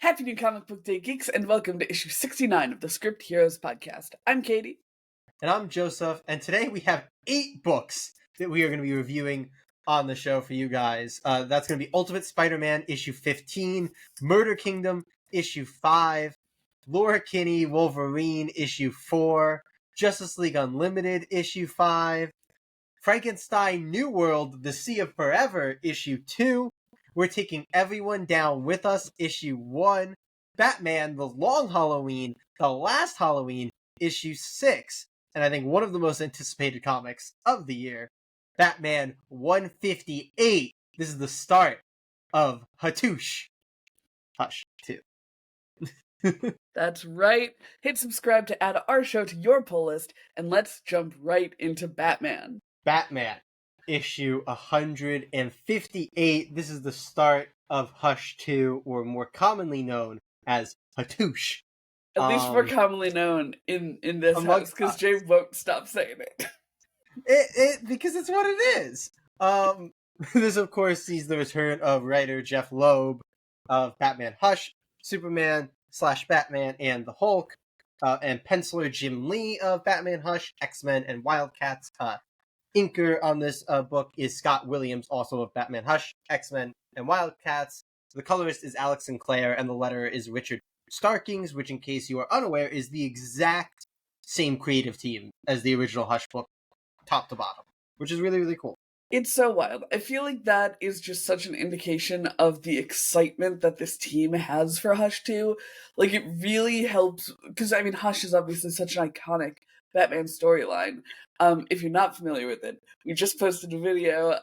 Happy New Comic Book Day, geeks, and welcome to issue 69 of the Script Heroes podcast. I'm Katie. And I'm Joseph, and today we have 8 books that we are going to be reviewing on the show for you guys. That's going to be Ultimate Spider-Man, issue 15, Murder Kingdom, issue 5, Laura Kinney, Wolverine, issue 4, Justice League Unlimited, issue 5, Frankenstein, New World, The Sea of Forever, issue 2, We're Taking Everyone Down With Us, issue 1, Batman, The Long Halloween, The Last Halloween, issue 6, and I think one of the most anticipated comics of the year, Batman 158. This is the start of Hush 2. That's right. Hit subscribe to add our show to your pull list, and let's jump right into Batman. Batman, issue 158. This is the start of Hush 2, or more commonly known as Hush. At least more commonly known in this house, because Jay won't stop saying it. Because it's what it is. This, of course, sees the return of writer Jeff Loeb of Batman Hush, Superman / Batman and the Hulk, and penciler Jim Lee of Batman Hush, X-Men, and Wildcats. Inker on this book is Scott Williams, also of Batman Hush, X-Men, and Wildcats. The colorist is Alex Sinclair, and the letterer is Richard Starkings, which, in case you are unaware, is the exact same creative team as the original Hush book, top to bottom, which is really, really cool. It's so wild. I feel like that is just such an indication of the excitement that this team has for Hush 2. Like, it really helps, because, I mean, Hush is obviously such an iconic Batman storyline. If you're not familiar with it, we just posted a video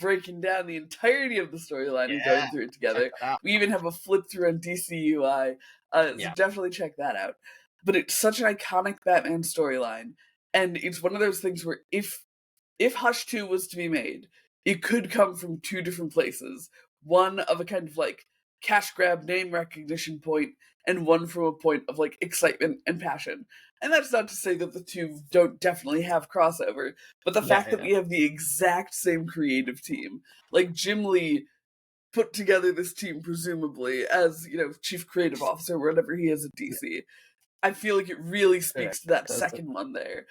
breaking down the entirety of the storyline and going through it together. We even have a flip through on DCUI, so definitely check that out. But it's such an iconic Batman storyline, and it's one of those things where if Hush 2 was to be made, it could come from two different places. One of a kind of like cash grab name recognition point, and one from a point of like excitement and passion. And that's not to say that the two don't definitely have crossover, but the fact that we have the exact same creative team, like Jim Lee put together this team presumably as, chief creative officer, whatever he is at DC. I feel like it really speaks to that second one there,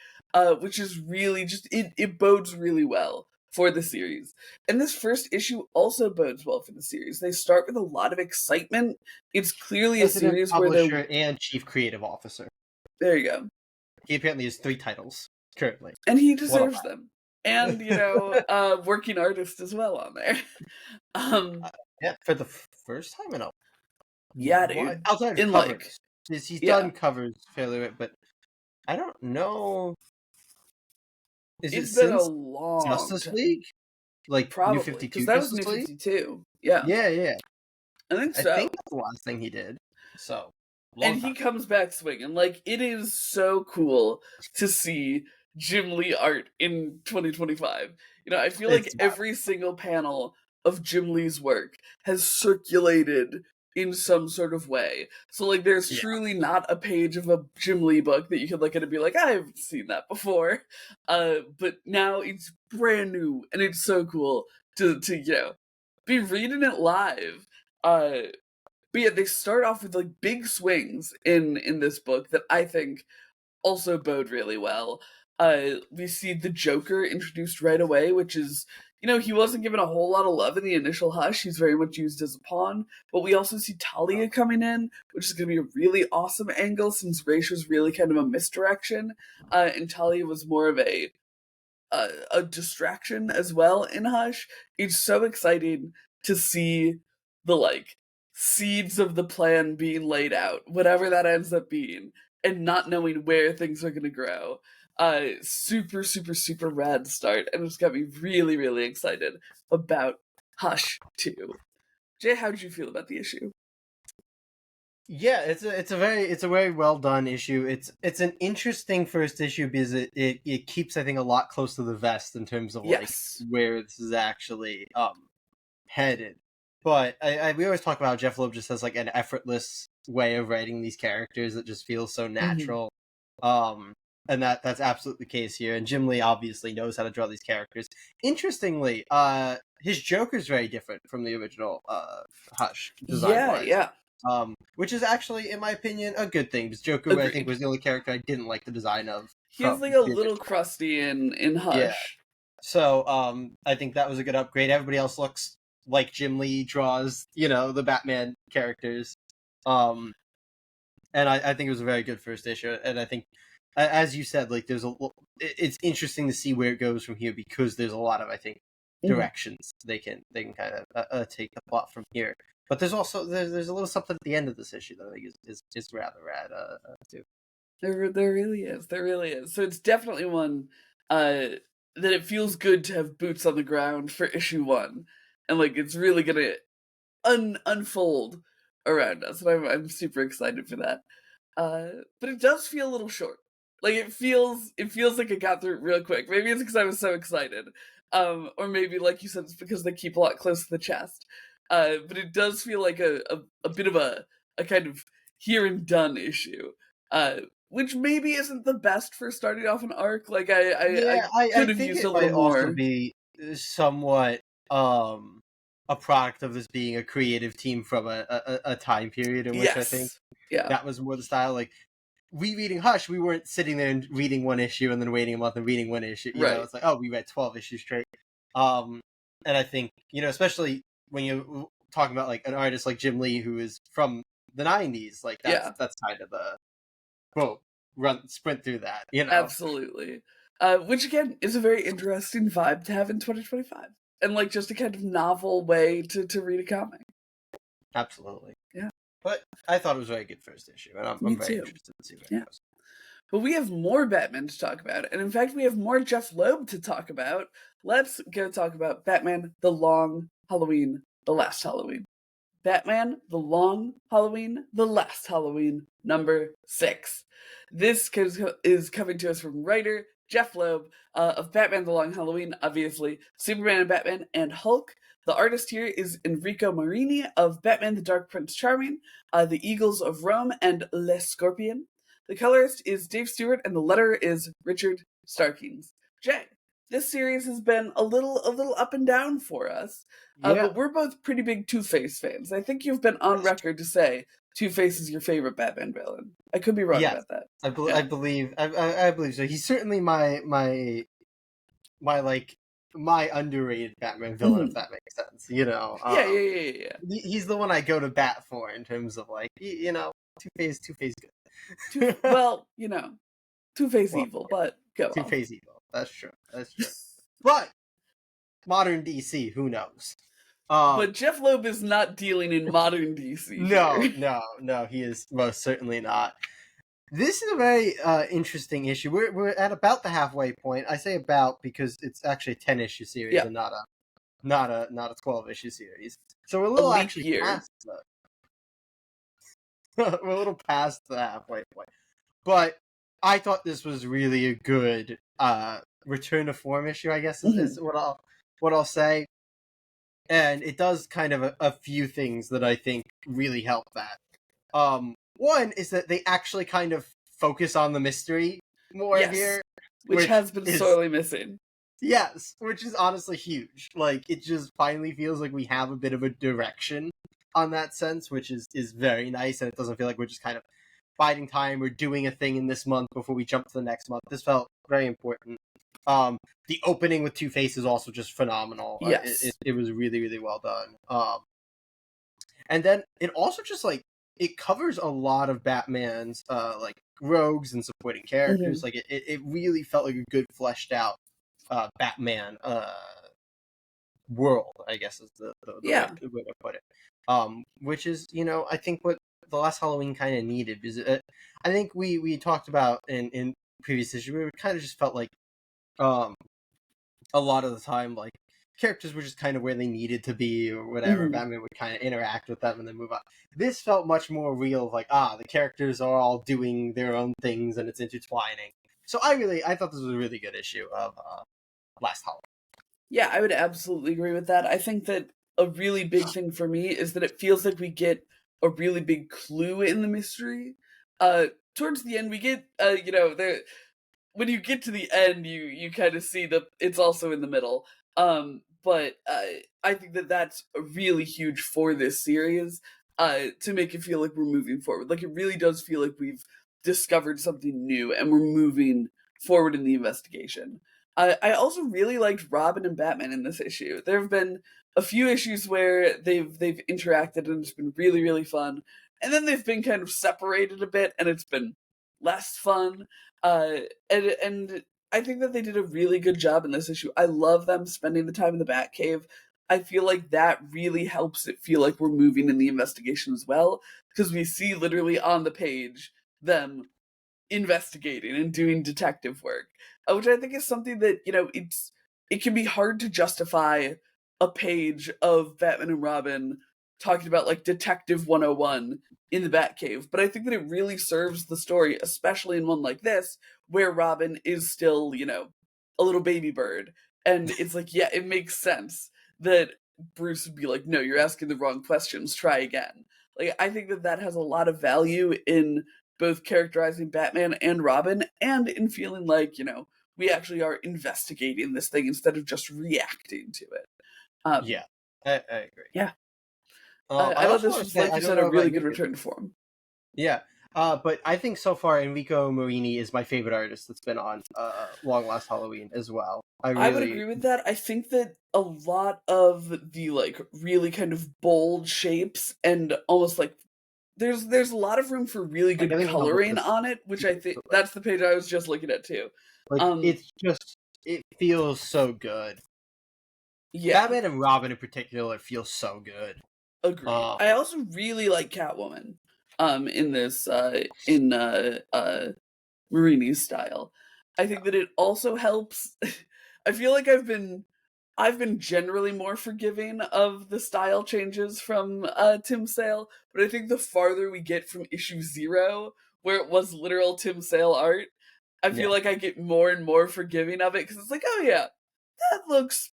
which is really just, it bodes really well for the series. And this first issue also bodes well for the series. They start with a lot of excitement. It's clearly a series where they're... Publisher and chief creative officer. There you go. He apparently has 3 titles currently. And he deserves them. And, working artist as well on there. For the first time in a... Yeah, dude. Outside of covers. He's done covers fairly, but I don't know... It's been a long Justice League? Like, probably, New 52 because that was Justice New League? 52. Yeah. Yeah. I think so. I think that's the last thing he did. So... And he comes back swinging. Like, it is so cool to see Jim Lee art in 2025. I feel like every single panel of Jim Lee's work has circulated in some sort of way. So, like, there's truly not a page of a Jim Lee book that you could look at and be like, I haven't seen that before. But now it's brand new, and it's so cool to be reading it live. But yeah, they start off with like big swings in this book that I think also bode really well. We see the Joker introduced right away, which is, he wasn't given a whole lot of love in the initial Hush. He's very much used as a pawn. But we also see Talia coming in, which is going to be a really awesome angle since Raish was really kind of a misdirection. And Talia was more of a distraction as well in Hush. It's so exciting to see the seeds of the plan being laid out, whatever that ends up being, and not knowing where things are going to grow. Super, super, super rad start, and it's got me really, really excited about Hush 2. Jay, how did you feel about the issue? Yeah, it's a very well done issue. It's an interesting first issue because it keeps, I think, a lot close to the vest in terms of where this is actually headed. But we always talk about how Jeff Loeb just has like an effortless way of writing these characters that just feels so natural. And that's absolutely the case here. And Jim Lee obviously knows how to draw these characters. Interestingly, his Joker's very different from the original Hush design. Yeah. Which is actually, in my opinion, a good thing, because Joker, I think, Agreed. was the only character I didn't like the design of. He was like a little crusty in Yeah. Hush. So, I think that was a good upgrade. Everybody else looks like Jim Lee draws, the Batman characters. And I think it was a very good first issue. And I think, as you said, like, it's interesting to see where it goes from here, because there's a lot of, I think, directions they can kind of take the plot from here. But there's also there's a little something at the end of this issue that I think is rather rad too. There really is. There really is. So it's definitely one that it feels good to have boots on the ground for issue 1, and like it's really gonna unfold around us, and I'm super excited for that. But it does feel a little short. Like it feels like it got through it real quick. Maybe it's because I was so excited, or maybe like you said, it's because they keep a lot close to the chest. But it does feel like a bit of a kind of here and done issue. Which maybe isn't the best for starting off an arc. Like I I could have think used it a little might also more. be somewhat a product of this being a creative team from a time period in which I think Yeah. that was more the style. Like, reading Hush, we weren't sitting there and reading one issue and then waiting a month and reading one issue. You know, it's like, oh, we read 12 issues straight. And I think, especially when you're talking about like an artist like Jim Lee, who is from the 90s, like that's kind of the sprint through that, Absolutely. Which again is a very interesting vibe to have in 2025, and like just a kind of novel way to read a comic. Absolutely. Yeah. But I thought it was a very good first issue, and I'm very interested to see where it goes. But we have more Batman to talk about, and in fact, we have more Jeff Loeb to talk about. Let's go talk about Batman: The Long Halloween, The Last Halloween. Batman: The Long Halloween, The Last Halloween, number 6. This is coming to us from writer Jeff Loeb of Batman: The Long Halloween, obviously, Superman and Batman, and Hulk. The artist here is Enrico Marini of Batman: The Dark Prince Charming, The Eagles of Rome, and Le Scorpion. The colorist is Dave Stewart, and the letterer is Richard Starkings. Jay, this series has been a little up and down for us, but we're both pretty big Two-Face fans. I think you've been on record to say Two-Face is your favorite Batman villain. I could be wrong about that. I believe so. He's certainly my underrated Batman villain, if that makes sense. Yeah. He's the one I go to bat for in terms of like, Two-Face good. Well, Two-Face evil, but go on. Two-Face evil. That's true. But modern DC, who knows? But Jeff Loeb is not dealing in modern DC. No, he is most certainly not. This is a very interesting issue. We're at about the halfway point. I say about because it's actually a 10-issue series and not a 12-issue series. So we're a little past we're a little past the halfway point. But I thought this was really a good return to form issue, I guess is what I'll say. And it does kind of a few things that I think really help that. One is that they actually kind of focus on the mystery more here. Which has been sorely missing. Yes, which is honestly huge. Like, it just finally feels like we have a bit of a direction on that sense, which is very nice, and it doesn't feel like we're just kind of biding time or doing a thing in this month before we jump to the next month. This felt very important. The opening with Two-Face is also just phenomenal. Yes. It was really, really well done. And then it also just like it covers a lot of Batman's like rogues and supporting characters. Like it really felt like a good fleshed out Batman world, I guess is the way to put it. Which is, I think what the last Halloween kind of needed, because I think we talked about in previous issues, we kind of just felt like a lot of the time, like, characters were just kind of where they needed to be or whatever. Batman would kind of interact with them and then move on. This felt much more real of like, the characters are all doing their own things and it's intertwining. So I thought this was a really good issue of Last Halloween. Yeah, I would absolutely agree with that. I think that a really big thing for me is that it feels like we get a really big clue in the mystery. Towards the end, we get, when you get to the end, you kind of see that it's also in the middle. But I think that that's really huge for this series. to make it feel like we're moving forward. Like, it really does feel like we've discovered something new and we're moving forward in the investigation. I also really liked Robin and Batman in this issue. There have been a few issues where they've interacted and it's been really, really fun. And then they've been kind of separated a bit and it's been less fun. And I think that they did a really good job in this issue. I love them spending the time in the Batcave. I feel like that really helps it feel like we're moving in the investigation as well, because we see literally on the page them investigating and doing detective work, which I think is something that, it can be hard to justify a page of Batman and Robin talking about like Detective 101 in the Batcave, but I think that it really serves the story, especially in one like this, where Robin is still, a little baby bird. And it's like, yeah, it makes sense that Bruce would be like, no, you're asking the wrong questions, try again. Like, I think that that has a lot of value in both characterizing Batman and Robin, and in feeling like, we actually are investigating this thing instead of just reacting to it. Yeah, I agree. Yeah. I I thought also this want to was, say, like I you don't said, know a about really you. good return to form. Yeah, but I think so far Enrico Marini is my favorite artist that's been on Long Last Halloween as well. I would agree with that. I think that a lot of the like really kind of bold shapes and almost like there's a lot of room for really like I good think I'll look coloring this on it, which I think that's the page I was just looking at too. like it feels so good. Yeah, Batman and Robin in particular feel so good. agreed. I also really like Catwoman in this in Marini's style. I think that it also helps. I feel like I've been generally more forgiving of the style changes from Tim Sale, but I think the farther we get from issue 0, where it was literal Tim Sale art, I feel Yeah. like I get more and more forgiving of it, because it's like, oh yeah, that looks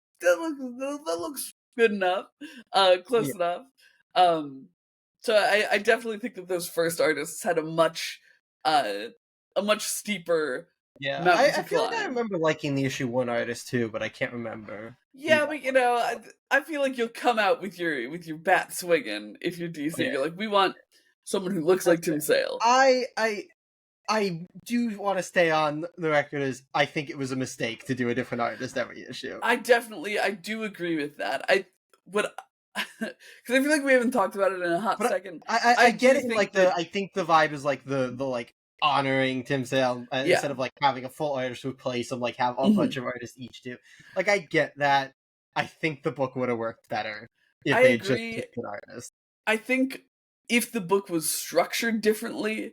good enough, close Yeah. enough. So I definitely think that those first artists had uh, a much steeper Yeah, mountain to I feel like I climb. remember liking the issue 1 artist too, but I can't remember. Yeah, but I feel like you'll come out with your bat swinging if you're DC. Yeah, You're like, we want someone who looks like that's Tim fair. Sale. I do want to stay on the record as I think it was a mistake to do a different artist every issue. I do agree with that. Because I feel like we haven't talked about it in a hot second. I get it. Think that, I think the vibe is like the like honoring Tim Sale instead of like having a full artist replace him, like have a bunch of artists each do. Like I get that. I think the book would have worked better if I they agree. just picked an artist. I think if the book was structured differently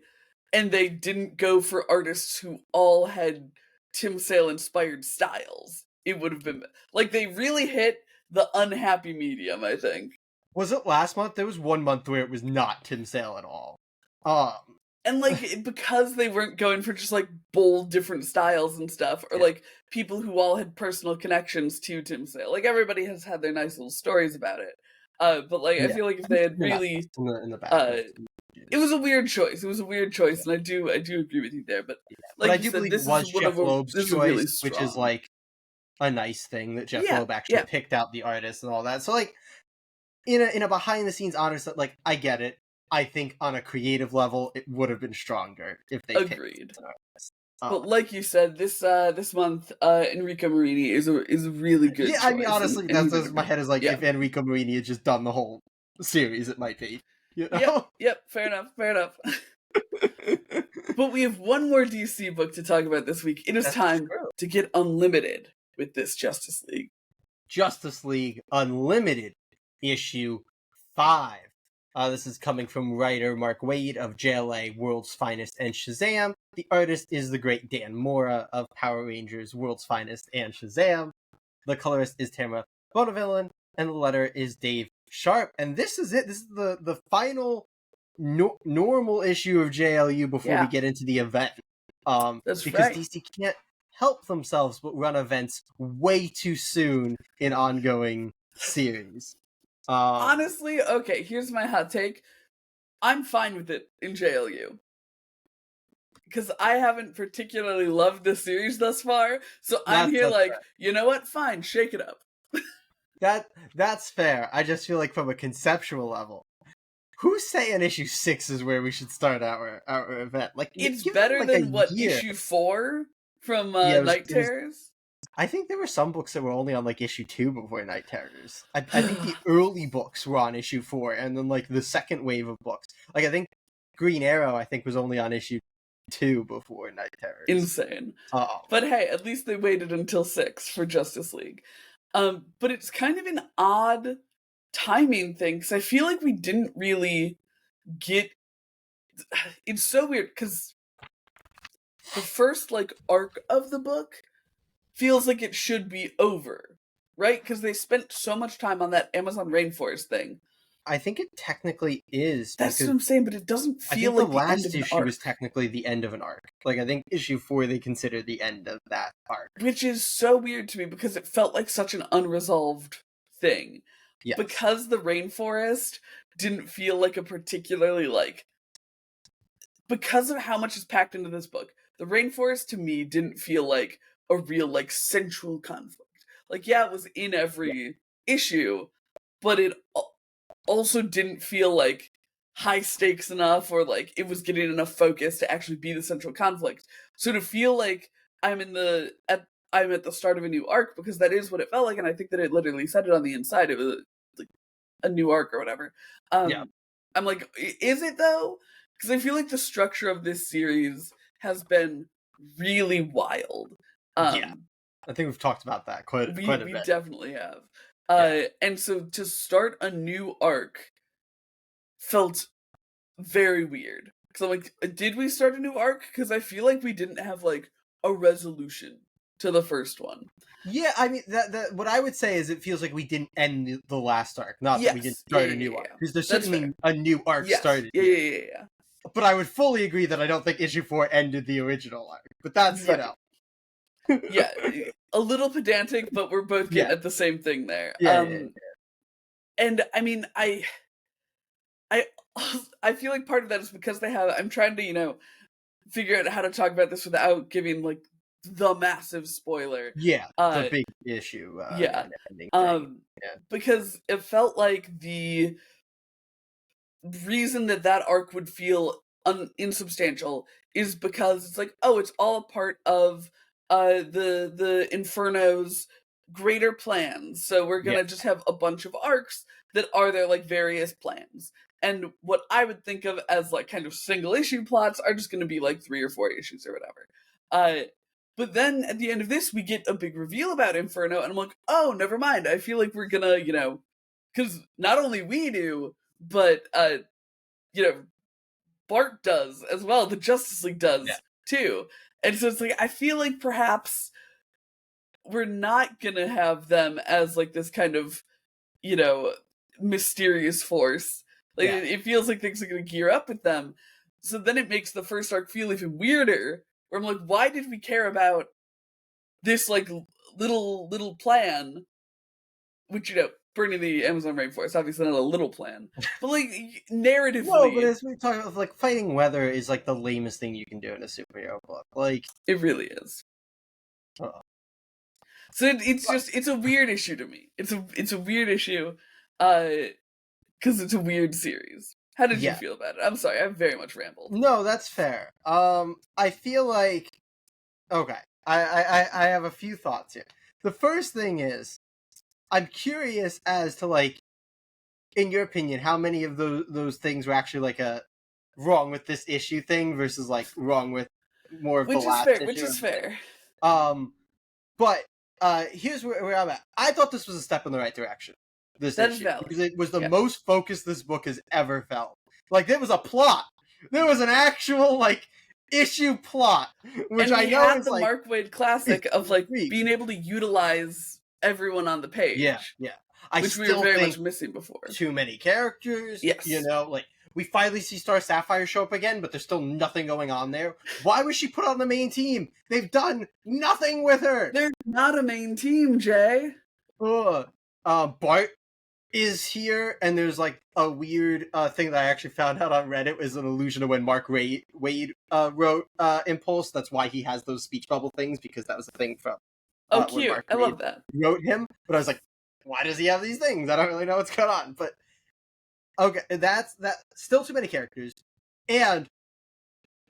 and they didn't go for artists who all had Tim Sale inspired styles, it would have been like they really hit the unhappy medium, I think. Was it last month? There was 1 month where it was not Tim Sale at all. And like because they weren't going for just like bold different styles and stuff, or like people who all had personal connections to Tim Sale. Like everybody has had their nice little stories about it. But like I feel like if they had really in the back, it was a weird choice. It was a weird choice, and I do agree with you there. But like but I you do said, believe this it was is one Jeff of them. Loeb's This is choice, really which is strong. like a nice thing that Jeff Yeah, Loeb actually yeah. picked out the artists and all that. So like in a behind the scenes honest, like I get it. I think on a creative level, it would have been stronger if they Agreed. picked an artist. But like you said, this month, Enrico Marini is a really good. Yeah, choice, I mean honestly, and that's my head is like yeah. if Enrico Marini had just done the whole series, it might be. You know? Yep. Fair enough. But we have one more DC book to talk about this week. It is time to get unlimited with this Justice League. Justice League Unlimited issue 5. This is coming from writer Mark Waid of JLA, World's Finest, and Shazam. The artist is the great Dan Mora of Power Rangers, World's Finest, and Shazam. The colorist is Tamara Bonavillin, and the letter is Dave Sharp. And this is it. This is the final normal issue of JLU before we get into the event. That's because right. DC can't help themselves but run events way too soon in ongoing series. Honestly, okay, here's my hot take. I'm fine with it in JLU. Because I haven't particularly loved the series thus far, so I'm here like, fair. You know what? Fine, shake it up. That's fair. I just feel like from a conceptual level, Who's saying issue 6 is where we should start our event? Like, It's give it, better like, than a what year. issue 4 from Yeah, Night it was. Terrors. I think there were some books that were only on like issue 2 before Night Terrors. I think the early books were on issue 4, and then like the second wave of books, like I think Green Arrow, I think was only on issue 2 before Night Terrors. Insane. Oh, But hey, at least they waited until 6 for Justice League. But it's kind of an odd timing thing, because I feel like we didn't really get... It's so weird, because the first, like, arc of the book feels like it should be over, right? Because they spent so much time on that Amazon rainforest thing. I think it technically is. That's what I'm saying, but it doesn't feel like the last end of an issue arc. was technically the end of an arc. Like, I think issue 4 they consider the end of that arc. Which is so weird to me, because it felt like such an unresolved thing. Yes. Because the rainforest didn't feel like a particularly, like... Because of how much is packed into this book, the rainforest to me didn't feel like a real, like, central conflict. Like, yeah, it was in every issue, but it also didn't feel like high stakes enough, or like it was getting enough focus to actually be the central conflict. So to feel like I'm at the start of a new arc, because that is what it felt like, and I think that it literally said it on the inside. It was like a new arc or whatever. Yeah. I'm like, is it though? Because I feel like the structure of this series has been really wild. Yeah. I think we've talked about that quite a bit. We definitely have. And so to start a new arc felt very weird. Because I'm like, did we start a new arc? Because I feel like we didn't have, like, a resolution to the first one. Yeah, I mean, that what I would say is it feels like we didn't end the last arc, not that we didn't start a new arc. Because there's certainly a new arc started. Yeah. But I would fully agree that I don't think issue 4 ended the original arc. But that's, you know. Yeah, a little pedantic, but we're both getting at the same thing there. Yeah. And I mean, I feel like part of that is because I'm trying to, you know, figure out how to talk about this without giving, like, the massive spoiler. Yeah, the big issue. Ending thing. Because it felt like the reason that arc would feel insubstantial is because it's like, oh, it's all a part of the Inferno's greater plans. So we're gonna just have a bunch of arcs that are their, like, various plans. And what I would think of as, like, kind of single issue plots are just gonna be like 3 or 4 issues or whatever. But then at the end of this, we get a big reveal about Inferno, and I'm like, oh, never mind. I feel like we're gonna, you know, because not only we do, but you know, Bart does as well. The Justice League does too. And so it's like, I feel like perhaps we're not gonna have them as, like, this kind of, you know, mysterious force. Like, it feels like things are gonna gear up with them. So then it makes the first arc feel even weirder, where I'm like, why did we care about this, like, little plan, which, you know, burning the Amazon rainforest, obviously not a little plan, but, like, narratively... No, but as we talk about, like, fighting weather is, like, the lamest thing you can do in a superhero book. Like... It really is. So it's a weird issue to me. It's a weird issue, because it's a weird series. How did you feel about it? I'm sorry, I very much rambled. No, that's fair. I feel like... Okay, I have a few thoughts here. The first thing is, I'm curious as to, like, in your opinion, how many of those things were actually, like, a wrong with this issue thing versus, like, wrong with more of the last issue. Which is fair. But here's where I'm at. I thought this was a step in the right direction. This issue, because it was the most focused this book has ever felt. Like, there was a plot. There was an actual, like, issue plot, which I know is, the like, Mark Waid classic of, like, being able to utilize everyone on the page. Yeah. Which we were very much missing before. Too many characters. Yes. You know, like, we finally see Star Sapphire show up again, but there's still nothing going on there. Why was she put on the main team? They've done nothing with her. They're not a main team, Jay. Bart is here, and there's, like, a weird thing that I actually found out on Reddit was an allusion to when Mark Waid wrote Impulse. That's why he has those speech bubble things, because that was a thing from cute. Mark I Waid love that. wrote him. But I was like, why does he have these things? I don't really know what's going on. But Okay, that's still too many characters, and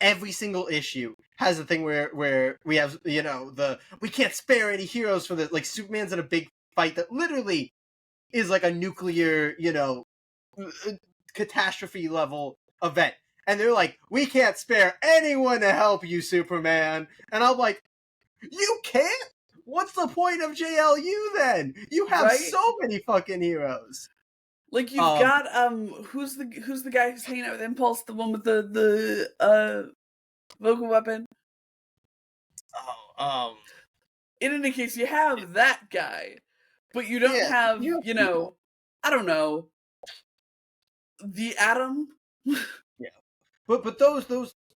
every single issue has a thing where we have, you know, we can't spare any heroes for this. Like Superman's in a big fight that literally is like a nuclear, you know, catastrophe level event, and they're like, we can't spare anyone to help you, Superman. And I'm like, you can't? What's the point of JLU then? You have Right? so many fucking heroes. Like you've got who's the guy who's hanging out with Impulse, the one with the vocal weapon? In any case, you have that guy, but you don't have, you know, I don't know, the Atom. Yeah, but those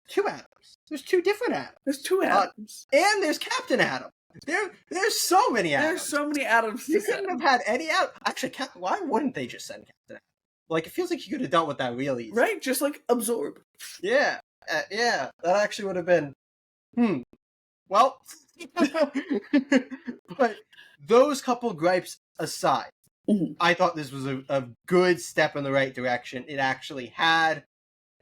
two Atoms. There's two different Atoms. There's two Atoms, and there's Captain Atom. There's so many Atoms. There's so many Atoms. You couldn't have had any Atom. Actually, why wouldn't they just send Captain Atom? Like, it feels like you could have dealt with that really easy. Right, just like absorb. Yeah, yeah, that actually would have been. Well, but those couple gripes aside, I thought this was a good step in the right direction. It actually had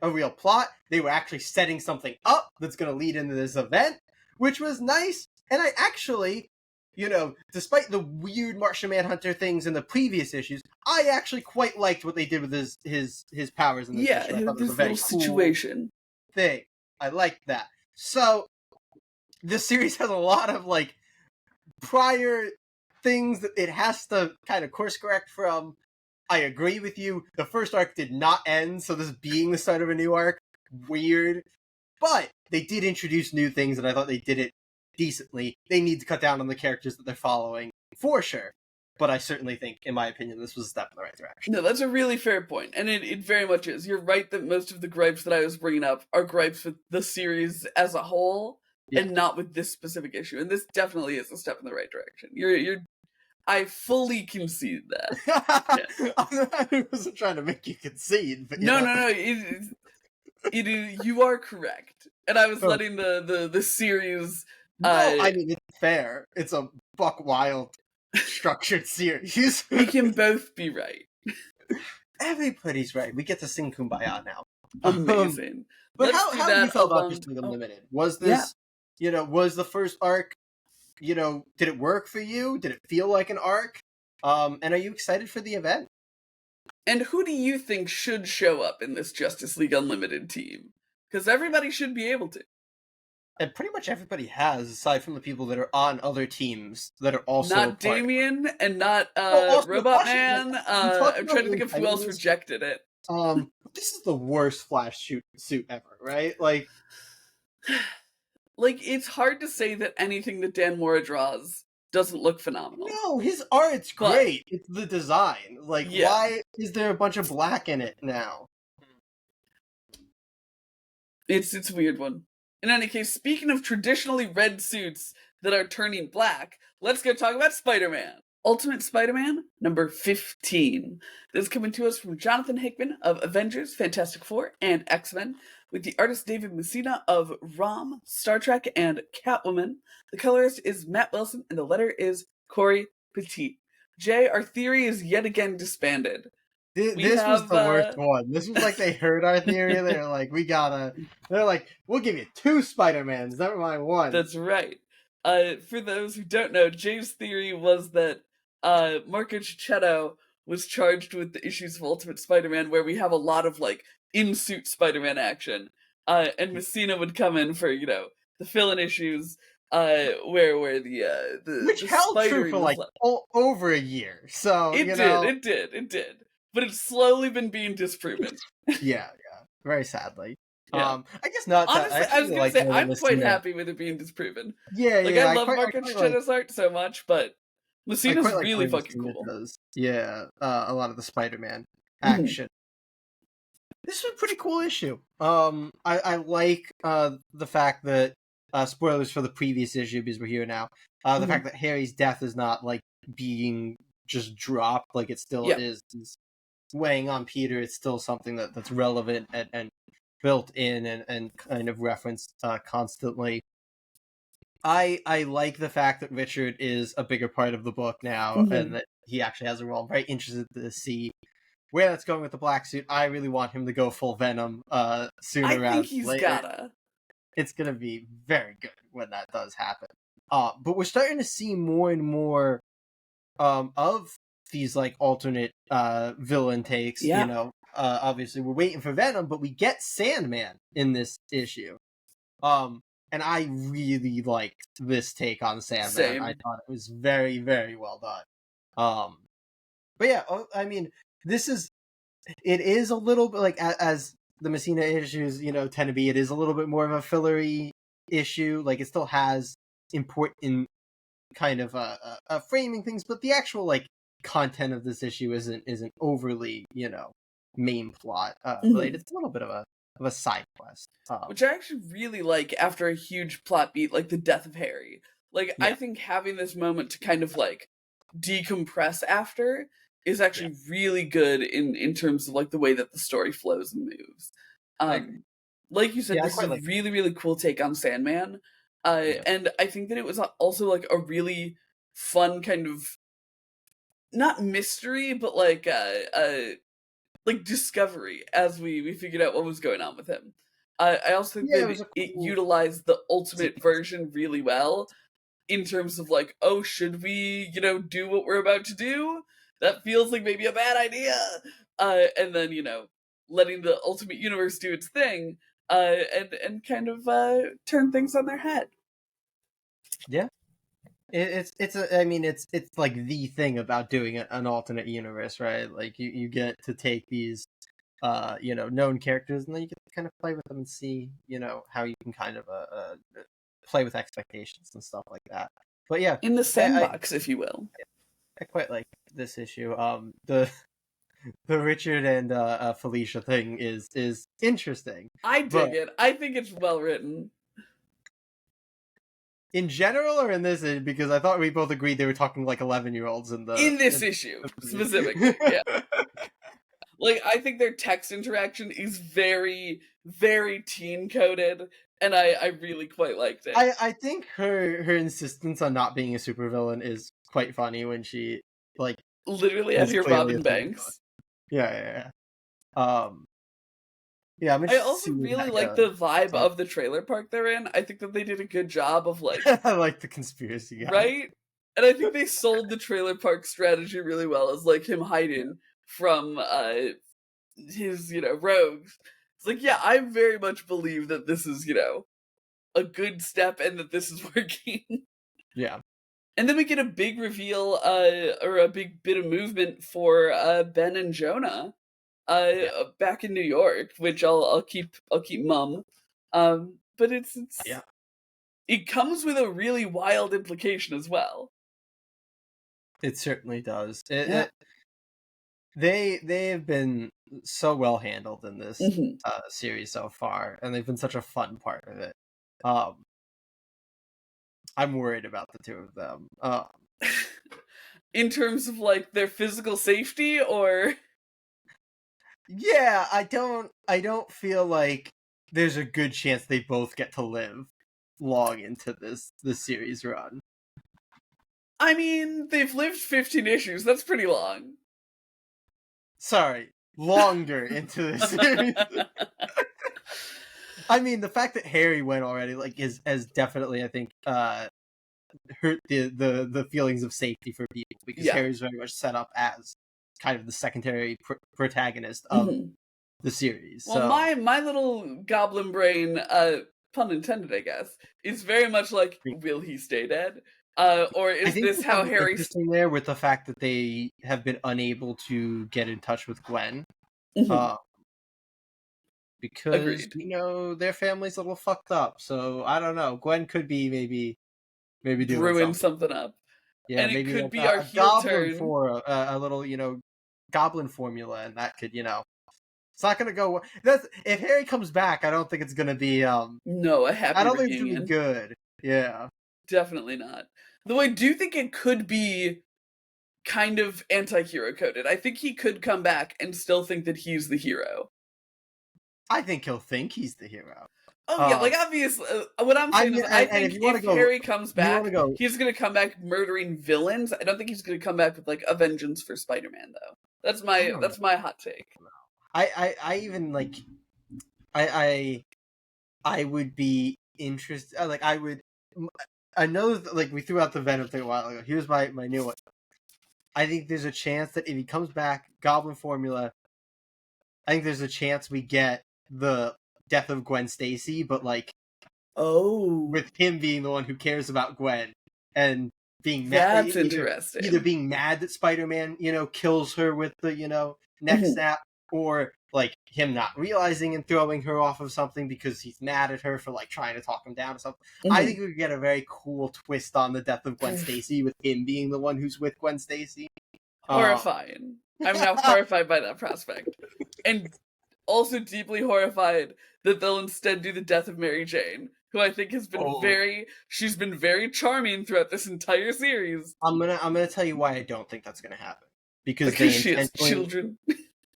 a real plot. They were actually setting something up that's going to lead into this event, which was nice. And I actually, you know, despite the weird Martian Manhunter things in the previous issues, I actually quite liked what they did with his powers in this issue. I thought it was a very little cool situation thing. I liked that. So this series has a lot of like prior things that it has to kind of course correct from. I agree with you. The first arc did not end, so this being the start of a new arc, weird. But they did introduce new things, and I thought they did it decently. They need to cut down on the characters that they're following, for sure. But I certainly think, in my opinion, this was a step in the right direction. No, that's a really fair point, and it very much is. You're right that most of the gripes that I was bringing up are gripes with the series as a whole, and not with this specific issue. And this definitely is a step in the right direction. I fully concede that. I wasn't trying to make you concede, but no. It is. You are correct, and I was letting the series. No, I mean, it's fair. It's a buck wild structured series. We can both be right. Everybody's right. We get to sing Kumbaya now. Amazing. But how do you feel about Justice League Unlimited? Was this, you know, was the first arc, you know, did it work for you? Did it feel like an arc? And are you excited for the event? And who do you think should show up in this Justice League Unlimited team? Because everybody should be able to. And pretty much everybody has, aside from the people that are on other teams that are also not Damien and not Robot Man. I'm trying to think of who else rejected it. This is the worst Flash suit ever, right? Like, it's hard to say that anything that Dan Mora draws doesn't look phenomenal. No, his art's great. It's the design. Like, why is there a bunch of black in it now? It's a weird one. In any case, speaking of traditionally red suits that are turning black, let's go talk about Spider-Man. Ultimate Spider-Man, number 15. This is coming to us from Jonathan Hickman of Avengers, Fantastic Four, and X-Men, with the artist David Messina of ROM, Star Trek, and Catwoman. The colorist is Matt Wilson, and the letter is Corey Petit. Jay, our theory is yet again disbanded. This was the worst one. This was like they heard our theory. They're like, they're like, we'll give you 2 Spider-Mans, never mind 1. That's right. For those who don't know, Jay's theory was that Marco Cicchetto was charged with the issues of Ultimate Spider-Man where we have a lot of, like, in-suit Spider-Man action. And Messina would come in for, you know, the fill-in issues, where the which the held true for, like, over a year. So, it did. But it's slowly been being disproven. yeah. Very sadly. Yeah. I guess not. Honestly, I was gonna say I'm quite happy with it being disproven. Yeah. I love Marco Cicchetto's art so much, but Messina's really fucking cool. Yeah, a lot of the Spider-Man action. This was a pretty cool issue. I like the fact that spoilers for the previous issue because we're here now. The fact that Harry's death is not like being just dropped, like it still is weighing on Peter. It's still something that's relevant and built in and kind of referenced constantly. I like the fact that Richard is a bigger part of the book now and that he actually has a role. I'm very interested to see where that's going with the black suit, I really want him to go full Venom sooner I rather think than he's later. gotta. It's gonna be very good when that does happen. But we're starting to see more and more of these like alternate villain takes. Yeah. You know, obviously we're waiting for Venom, but we get Sandman in this issue. And I really liked this take on Sandman. Same. I thought it was very, very well done. But yeah, I mean, it is a little bit like as the Messina issues, you know, tend to be. It is a little bit more of a fillery issue. Like it still has important kind of framing things, but the actual like content of this issue isn't overly, you know, main plot related. It's a little bit of a side quest, which I actually really like after a huge plot beat like the death of Harry. Like I think having this moment to kind of like decompress after is actually really good in terms of like the way that the story flows and moves. Like you said, this is a really, really cool take on Sandman. And I think that it was also like a really fun kind of not mystery, but like discovery as we figured out what was going on with him. I also think that it utilized the ultimate version really well in terms of like, oh, should we, you know, do what we're about to do? That feels like maybe a bad idea. And then, you know, letting the Ultimate Universe do its thing, and kind of turn things on their head. Yeah. It's like the thing about doing an alternate universe, right? Like you get to take these you know, known characters, and then you get to kind of play with them and see, you know, how you can kind of play with expectations and stuff like that. But yeah, in the sandbox, if you will. I quite like this issue. The Richard and Felicia thing is interesting. I dig it. I think it's well written. In general, or in this issue? Because I thought we both agreed they were talking like 11-year-olds in this issue specifically. Yeah. Like, I think their text interaction is very, very teen coded, and I really quite liked it. I think her insistence on not being a supervillain is quite funny when she like literally has your Robin Banks. Yeah. I also really like the vibe of the trailer park they're in. I think that they did a good job of like I like the conspiracy guy. Right? And I think they sold the trailer park strategy really well as like him hiding from his, you know, rogues. It's like, yeah, I very much believe that this is, you know, a good step and that this is working. Yeah. And then we get a big reveal, or a big bit of movement for Ben and Jonah, back in New York, which I'll keep mum. But it's it comes with a really wild implication as well. It certainly does. They have been so well handled in this series so far, and they've been such a fun part of it. I'm worried about the two of them. In terms of like their physical safety, or yeah, I don't feel like there's a good chance they both get to live long into this series run. I mean, they've lived 15 issues. That's pretty long. Sorry, longer into the series. I mean, the fact that Harry went already like has definitely, I think, hurt the feelings of safety for people, because Harry's very much set up as kind of the secondary protagonist of the series. Well, so my little goblin brain, pun intended, I guess, is very much like, will he stay dead? Or is this how Harry's there with the fact that they have been unable to get in touch with Gwen? Because Agreed. You know, their family's a little fucked up, so I don't know. Gwen could be maybe doing ruin something up. Yeah, and maybe it could be our heel turn for a little, you know, goblin formula, and that could, you know, it's not gonna go. That's if Harry comes back, I don't think it's gonna be no, a happy. I don't think it's gonna be good. Yeah, definitely not. Though I do think it could be kind of anti-hero coded. I think he could come back and still think that he's the hero. I think he'll think he's the hero. Oh yeah, like obviously, what I'm saying is, I think if Harry comes back, he's gonna come back murdering villains. I don't think he's gonna come back with like a vengeance for Spider-Man, though. That's I my don't that's my hot take. I even like I would be interested. Like I would. I know that, like we threw out the Venom thing a while ago. Here's my new one. I think there's a chance that if he comes back, Goblin formula. I think there's a chance we get the death of Gwen Stacy, but like Oh, with him being the one who cares about Gwen and being mad, that's either interesting. being mad that Spider-Man, kills her with the, neck snap, or like him not realizing and throwing her off of something because he's mad at her for like trying to talk him down or something. I think we could get a very cool twist on the death of Gwen Stacy with him being the one who's with Gwen Stacy. Horrifying. I'm now horrified by that prospect. And also deeply horrified that they'll instead do the death of Mary Jane, who I think has been Oh, she's been very charming throughout this entire series. I'm gonna tell you why I don't think that's gonna happen. Because Because she has children.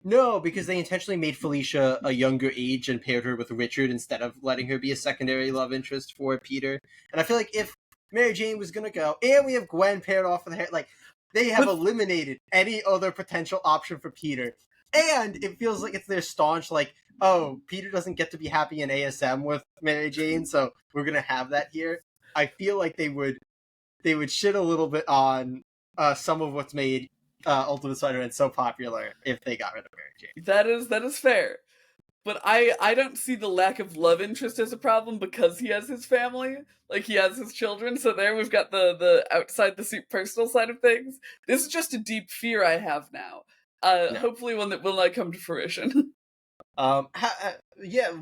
No, because they intentionally made Felicia a younger age and paired her with Richard instead of letting her be a secondary love interest for Peter. And I feel like if Mary Jane was gonna go, and we have Gwen paired off with her, like they have eliminated any other potential option for Peter. And it feels like it's their staunch, like, oh, Peter doesn't get to be happy in ASM with Mary Jane, so we're gonna have that here. I feel like they would shit a little bit on some of what's made Ultimate Spider-Man so popular if they got rid of Mary Jane. That is fair. But I don't see the lack of love interest as a problem because he has his family, like he has his children. So there we've got the outside the suit personal side of things. This is just a deep fear I have now. No. Hopefully one that will not come to fruition. Yeah,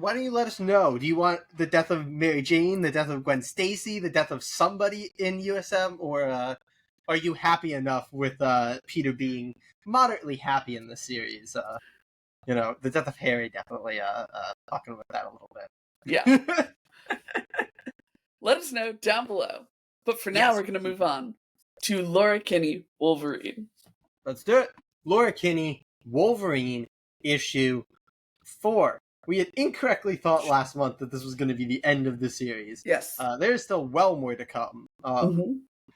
why don't you let us know? Do you want the death of Mary Jane, the death of Gwen Stacy, the death of somebody in USM, or are you happy enough with Peter being moderately happy in the series? The death of Harry definitely talking about that a little bit. Yeah. Let us know down below. But for now, we're going to move on to Laura Kinney, Wolverine. Let's do it. Laura Kinney, Wolverine, issue 4. We had incorrectly thought last month that this was going to be the end of the series. Yes. There's still well more to come. Mm-hmm.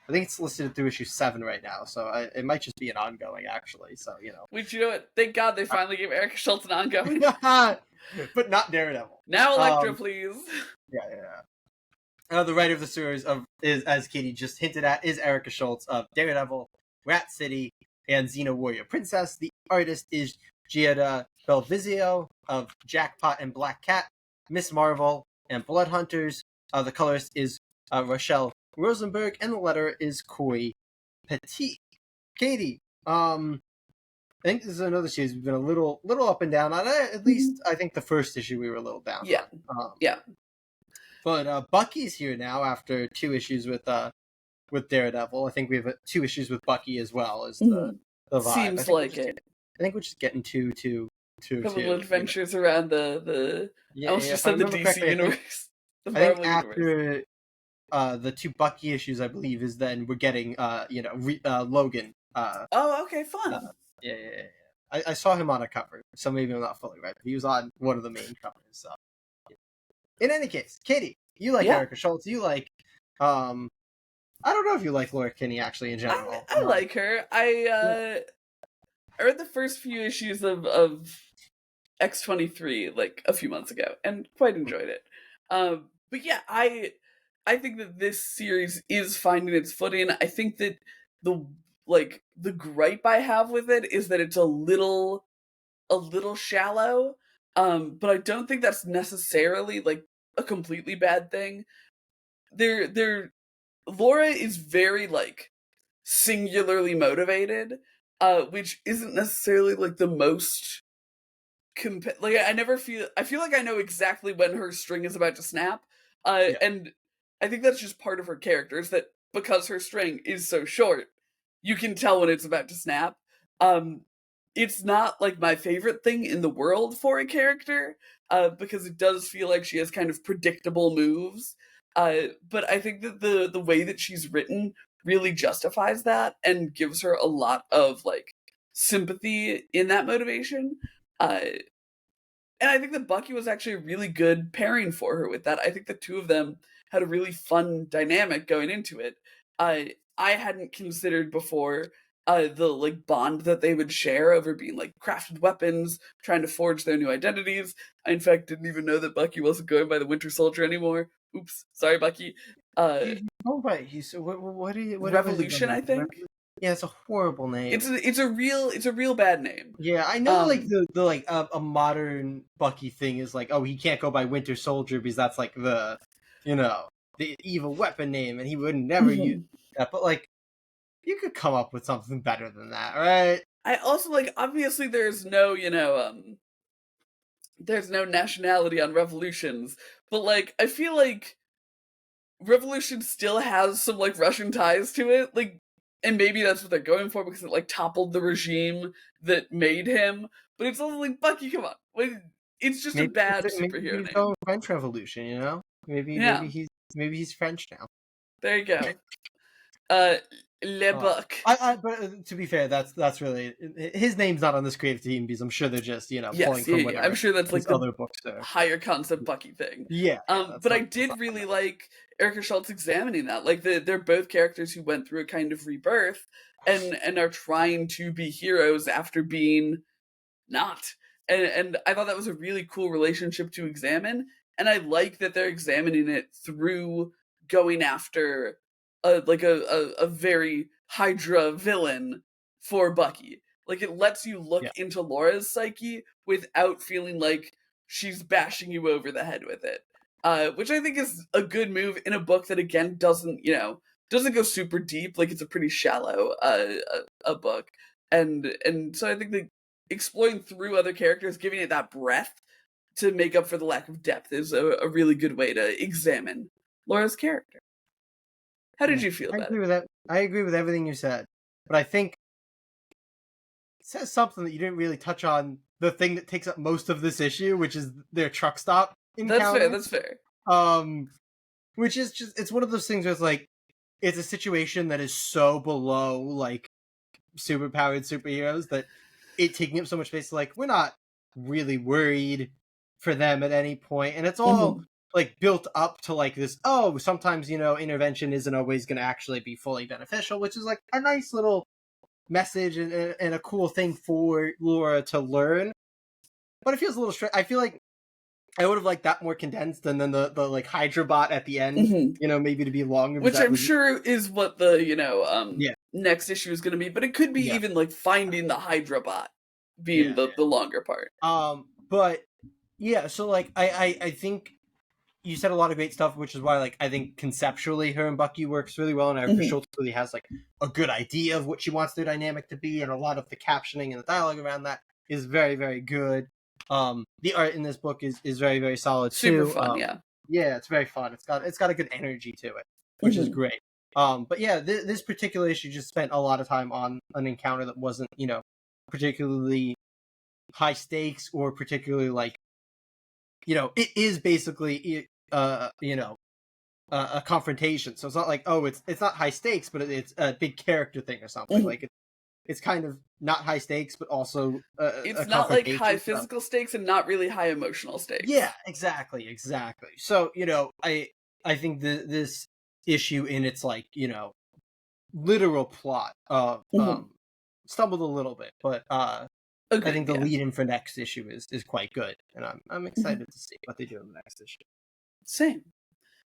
I think it's listed through issue 7 right now, so it might just be an ongoing, actually. So, Which, you know what? Thank God they finally gave Erica Schultz an ongoing. But not Daredevil. Now Elektra, please. Yeah. The writer of the series is, as Katie just hinted at, is Erica Schultz of Daredevil, Rat City, and Xena Warrior Princess. The artist is Giada Belvizio of Jackpot and Black Cat, Miss Marvel, and Blood Hunters. The colorist is Rochelle Rosenberg, and the letter is Koi Petit. Katie, I think this is another series we've been a little up and down on. At least I think the first issue we were a little down. Yeah. On. Yeah. But Bucky's here now after 2 issues with Daredevil. I think we have 2 issues with Bucky as well as the vibe. Seems like it. I think we're just getting two. Couple of adventures around the I almost just said the DC universe. The Marvel universe. After the 2 Bucky issues, I believe, is then we're getting Logan. Oh, okay, fun. Yeah. I saw him on a cover, so maybe I'm not fully right, but he was on one of the main covers. So, in any case, Katie, you like Erica Schultz. You like, I don't know if you like Laura Kinney actually in general. I like her. I read the first few issues of X-23 like a few months ago and quite enjoyed it. But yeah, I think that this series is finding its footing. I think that the gripe I have with it is that it's a little shallow. But I don't think that's necessarily like a completely bad thing. Laura is very like singularly motivated, which isn't necessarily like the most I feel like I know exactly when her string is about to snap. And I think that's just part of her character, is that because her string is so short, you can tell when it's about to snap. It's not like my favorite thing in the world for a character, because it does feel like she has kind of predictable moves. But I think that the way that she's written really justifies that and gives her a lot of like sympathy in that motivation. And I think that Bucky was actually a really good pairing for her with that. I think the two of them had a really fun dynamic going into it. I hadn't considered before the like bond that they would share over being like crafted weapons, trying to forge their new identities. I in fact didn't even know that Bucky wasn't going by the Winter Soldier anymore. Oops, sorry, Bucky. He's oh right. He's what are you what was he Revolution, going I by? think. Yeah, it's a horrible name. It's a real bad name. Yeah, I know. Like the like a modern Bucky thing is like, oh, he can't go by Winter Soldier because that's like the the evil weapon name, and he would never use that. But like, you could come up with something better than that, right? I also like obviously there's no nationality on revolutions, but like I feel like Revolution still has some like Russian ties to it, like, and maybe that's what they're going for because it like toppled the regime that made him. But it's also like Bucky, come on, like, it's just a bad Maybe superhero he's name. going French Revolution, you know? Yeah, Maybe he's French now. there you go. Le Buck. But to be fair, that's really his name's not on this creative team because I'm sure they're just pulling Yes, from yeah. whatever I'm sure that's like his the other books are. higher concept Bucky thing. Yeah, But I did really like Erica Schultz examining that. Like they're both characters who went through a kind of rebirth and are trying to be heroes after being not. And I thought that was a really cool relationship to examine. And I like that they're examining it through going after a very Hydra villain for Bucky. Like it lets you look into Laura's psyche without feeling like she's bashing you over the head with it. Which I think is a good move in a book that again doesn't go super deep. Like it's a pretty shallow a book. And so I think that exploring through other characters, giving it that breadth to make up for the lack of depth is a really good way to examine Laura's character. How did you feel about it? With that. I agree with everything you said, but I think it says something that you didn't really touch on. The thing that takes up most of this issue, which is their truck stop encounter. That's fair. Which is just it's one of those things where it's like it's a situation that is so below like superpowered superheroes that it taking up so much space. Like we're not really worried for them at any point, and it's all like built up to like this. Oh, sometimes intervention isn't always going to actually be fully beneficial, which is like a nice little message and a cool thing for Laura to learn. But it feels a little straight. I feel like I would have liked that more condensed, and then the like Hydra bot at the end, maybe to be longer. Which I'm sure is what the next issue is going to be. But it could be even like finding the Hydra bot being the longer part. But yeah, so like I think you said a lot of great stuff, which is why like I think conceptually her and Bucky works really well, and Erica Schultz really has like a good idea of what she wants their dynamic to be, and a lot of the captioning and the dialogue around that is very, very good. The art in this book is very, very solid too. Super fun, yeah, it's very fun. It's got a good energy to it, which is great. But yeah, this particular issue just spent a lot of time on an encounter that wasn't particularly high stakes or particularly like it is basically a confrontation. So it's not like it's not high stakes, but it's a big character thing or something. Like it's kind of not high stakes, but also it's not like high physical stakes and not really high emotional stakes. Yeah, exactly. So I think this issue in its like literal plot stumbled a little bit, but I think the lead-in for next issue is quite good, and I'm excited to see what they do in the next issue. Same.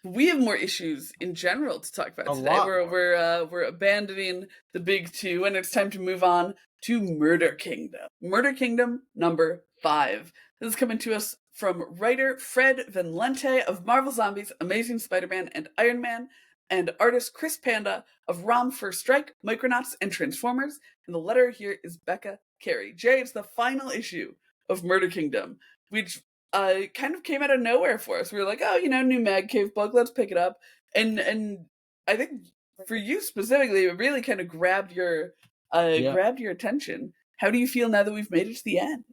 We have more issues in general to talk about today. We're abandoning the big two, and it's time to move on to Murder Kingdom. Murder Kingdom number 5. This is coming to us from writer Fred Van Lente of Marvel Zombies, Amazing Spider-Man, and Iron Man, and artist Chris Panda of Rom First Strike, Micronauts, and Transformers. And the letterer here is Becca Carey. Jay, it's the final issue of Murder Kingdom, which kind of came out of nowhere for us. We were like, new Mag Cave book, let's pick it up. And I think for you specifically, it really kind of grabbed your attention. How do you feel now that we've made it to the end?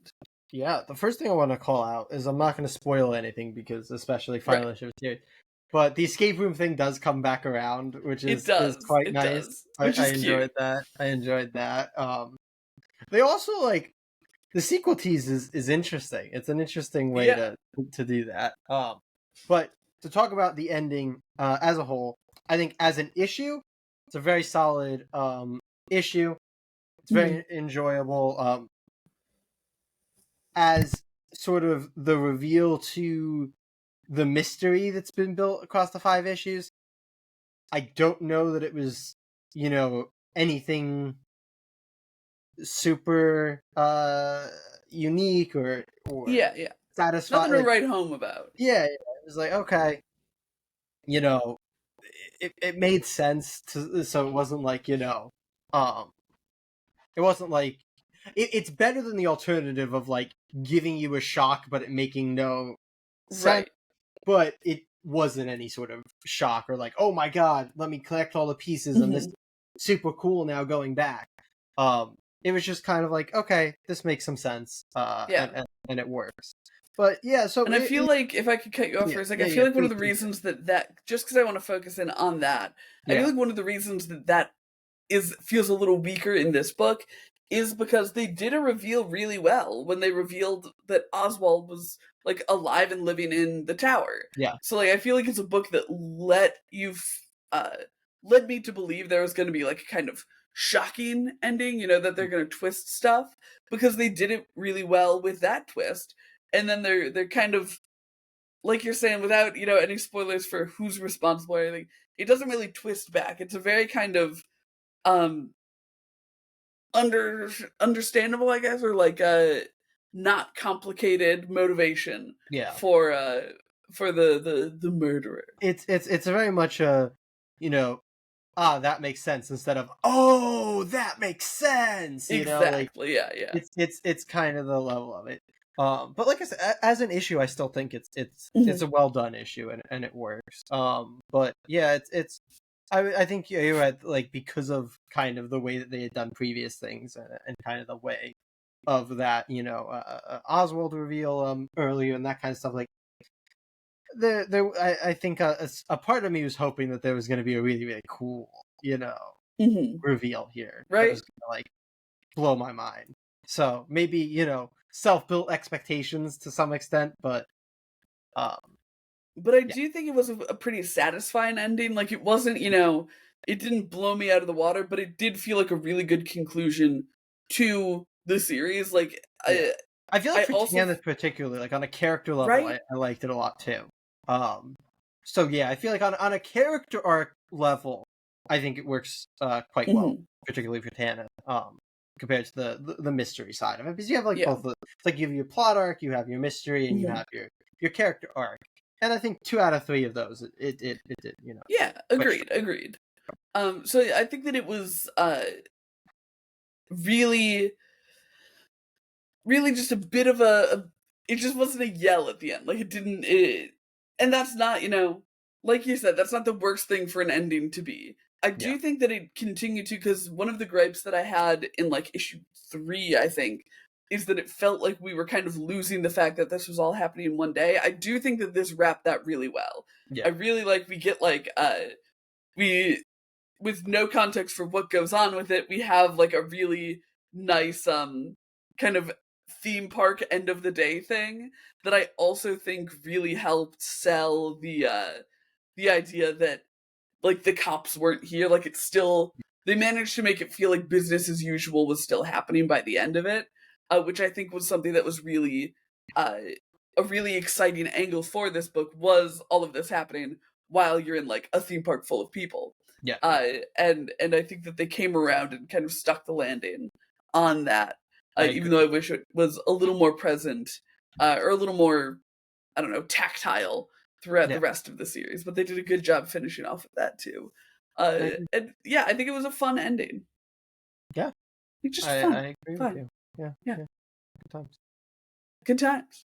Yeah, the first thing I want to call out is I'm not going to spoil anything because especially final issue here. But the escape room thing does come back around, which is quite nice. I enjoyed that. They also like the sequel tease is interesting. It's an interesting way to do that. But to talk about the ending as a whole, I think as an issue, it's a very solid issue. It's very enjoyable. As sort of the reveal to the mystery that's been built across the 5 issues, I don't know that it was, anything super unique or Yeah. satisfying. Nothing to Like, write home about. yeah, it was like, okay, it made sense so it wasn't like, it wasn't like it's better than the alternative of like giving you a shock but it making no sense, Right. but it wasn't any sort of shock or like, oh my god, let me collect all the pieces and this is super cool now going back. It was just kind of like, okay, this makes some sense, and it works. But yeah, so And I feel like, if I could cut you off for a second, I feel like one of the please. reasons that just because I want to focus in on that, I feel like one of the reasons that feels a little weaker in this book is because they did a reveal really well when they revealed that Oswald was like alive and living in the tower. Yeah. So like I feel like it's a book that led me to believe there was going to be like a kind of shocking ending, that they're going to twist stuff, because they did it really well with that twist. And then they're kind of, like you're saying, without any spoilers for who's responsible or anything, it doesn't really twist back. It's a very kind of um understandable, I guess, or like not complicated motivation for the murderer. It's very much a, that makes sense, instead of, oh, that makes sense. Exactly. Yeah. It's kind of the level of it. But like I said, as an issue, I still think it's a well done issue, and it works. But yeah, I think you're right. Like, because of kind of the way that they had done previous things, and kind of the way of that, Oswald reveal earlier and that kind of stuff. Like, I think a part of me was hoping that there was going to be a really, really cool, reveal here, that Right. was going to like blow my mind. So maybe, self-built expectations to some extent, but I yeah. do think it was a pretty satisfying ending. Like, it wasn't, it didn't blow me out of the water, but it did feel like a really good conclusion to the series. Like, I feel like for also Tanith particularly, like on a character level, right. I liked it a lot too. So yeah, I feel like on a character arc level, I think it works quite well, particularly for Tanith, compared to the mystery side of it, because you have like both. It's like you have your plot arc, you have your mystery, and you have your character arc. And I think 2 out of 3 of those, it did, Yeah, agreed. So I think that it was really just a bit of it just wasn't a yell at the end. Like, and that's not, like you said, that's not the worst thing for an ending to be. I do think that it continued to, because one of the gripes that I had in like issue 3, I think, is that it felt like we were kind of losing the fact that this was all happening in one day. I do think that this wrapped that really well. I really like, we get like we, with no context for what goes on with it, we have like a really nice kind of theme park end of the day thing that I also think really helped sell the idea that like the cops weren't here. Like, it's still, they managed to make it feel like business as usual was still happening by the end of it, which I think was something that was really a really exciting angle for this book, was all of this happening while you're in like a theme park full of people. And I think that they came around and kind of stuck the landing on that, even though I wish it was a little more present, or a little more, I don't know, tactile throughout the rest of the series. But they did a good job finishing off with that too. And yeah, I think it was a fun ending. Yeah, it's just fun. I agree with you. Yeah. Good times.